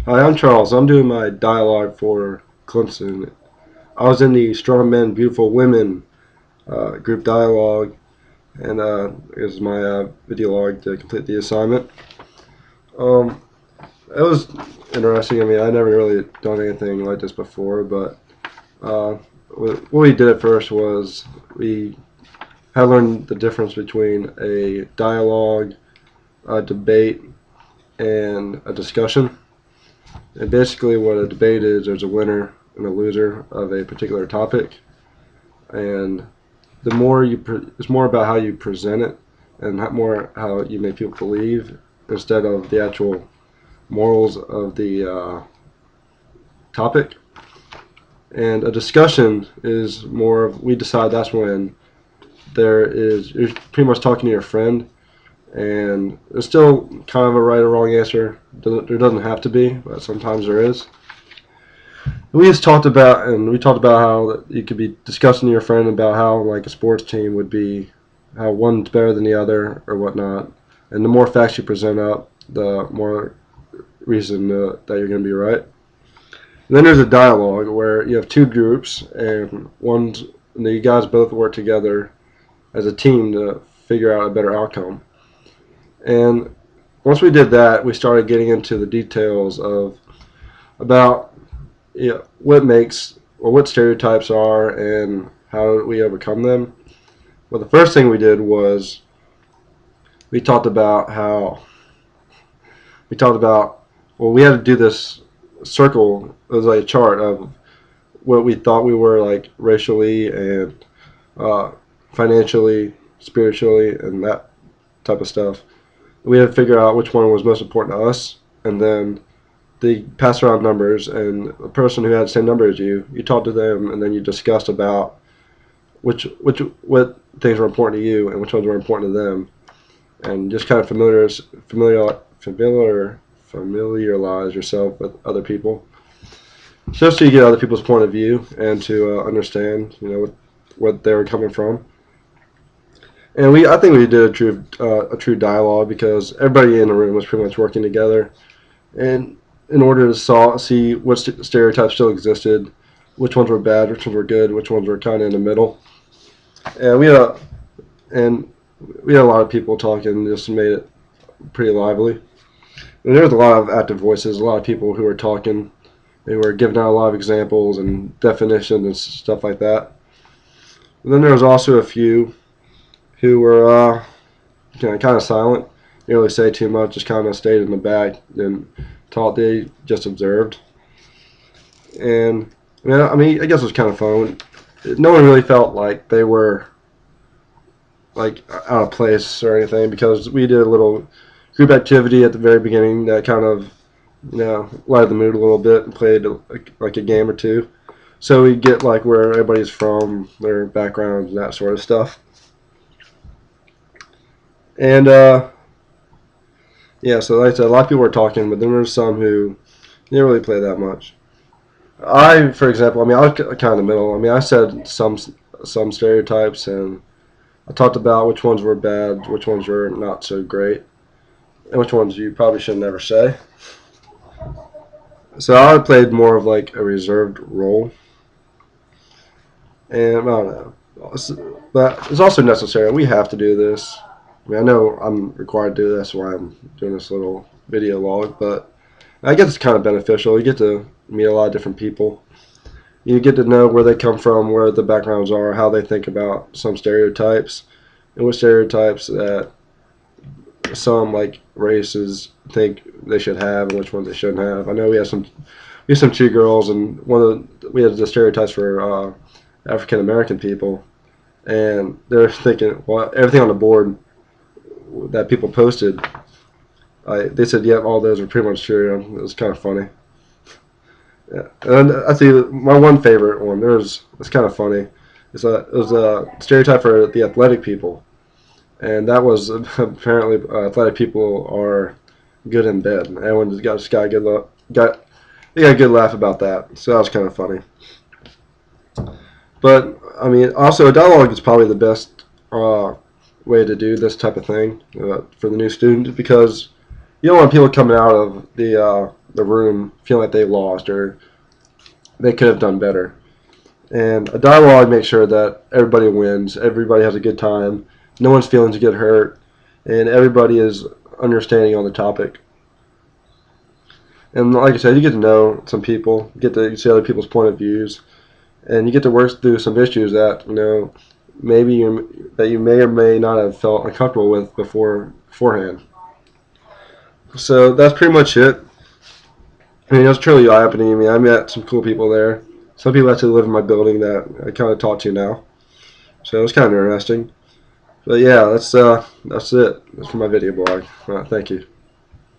Hi, I'm Charles. I'm doing my dialogue for Clemson. I was in the Strong Men, Beautiful Women group dialogue, and here's my video log to complete the assignment. Um, it was interesting. I mean, I never really done anything like this before, but what we did at first was we had learned the difference between a dialogue, a debate, and a discussion. And basically, what a debate is, there's a winner and a loser of a particular topic, and the more it's more about how you present it and more how you make people believe instead of the actual morals of the topic. And a discussion is more of, we decide that's when you're pretty much talking to your friend, and there's still kind of a right or wrong answer. There doesn't have to be, but sometimes there is. We talked about how you could be discussing to your friend about how like a sports team would be, how one's better than the other or whatnot. And the more facts you present up, the more reason that you're going to be right. And then there's a dialogue where you have two groups, and you guys both work together as a team to figure out a better outcome. And once we did that, we started getting into the details about what stereotypes are and how we overcome them. Well, the first thing we did was we talked about we had to do this circle. It was like a chart of what we thought we were, like racially and financially, spiritually, and that type of stuff. We had to figure out which one was most important to us, and then they pass around numbers, and the person who had the same number as you talk to them, and then you discussed about what things were important to you and which ones were important to them, and just kind of familiarize yourself with other people, just so you get other people's point of view and to understand, what they were coming from. And I think we did a true dialogue because everybody in the room was pretty much working together, and in order to see what stereotypes still existed, which ones were bad, which ones were good, which ones were kind of in the middle. And we had a lot of people talking, just made it pretty lively. And there was a lot of active voices, a lot of people who were talking. They were giving out a lot of examples and definitions and stuff like that. And then there was also a few who were kind of silent, didn't really say too much, just kind of stayed in the back and taught. They just observed. And I mean, I guess it was kind of fun. No one really felt like they were like out of place or anything, because we did a little group activity at the very beginning that kind of lighted the mood a little bit and played like a game or two, so we get like where everybody's from, their backgrounds, and that sort of stuff. And so like I said, a lot of people were talking, but then there were some who didn't really play that much. For example, I mean, I was kind of in the middle. I mean, I said some stereotypes, and I talked about which ones were bad, which ones were not so great, and which ones you probably should never say. So I played more of like a reserved role, and I don't know, but it's also necessary. We have to do this. I mean, I know I'm required to do this, why I'm doing this little video log, but I guess it's kind of beneficial. You get to meet a lot of different people. You get to know where they come from, where the backgrounds are, how they think about some stereotypes, and what stereotypes that some like races think they should have and which ones they shouldn't have. I know we have some two girls, and we had the stereotypes for African American people, and they're thinking, well, everything on the board that people posted, they said, yep, all those are pretty much true. It was kind of funny. Yeah. And I see my one favorite one. It's kind of funny. It was a stereotype for the athletic people, and that was apparently athletic people are good in bed. Everyone just got a good laugh about that. So that was kind of funny. But I mean, also a dialogue is probably the best way to do this type of thing for the new student, because you don't want people coming out of the the room feeling like they lost or they could have done better. And a dialogue makes sure that everybody wins, everybody has a good time, no one's feelings get hurt, and everybody is understanding on the topic. And like I said, you get to know some people, you get to see other people's point of views, and you get to work through some issues that maybe you may or may not have felt uncomfortable with beforehand. So that's pretty much it. I mean, it was truly eye-opening. I mean, I met some cool people there. Some people actually live in my building that I kind of talk to now. So it was kind of interesting. But yeah, that's it. That's for my video blog. Thank you.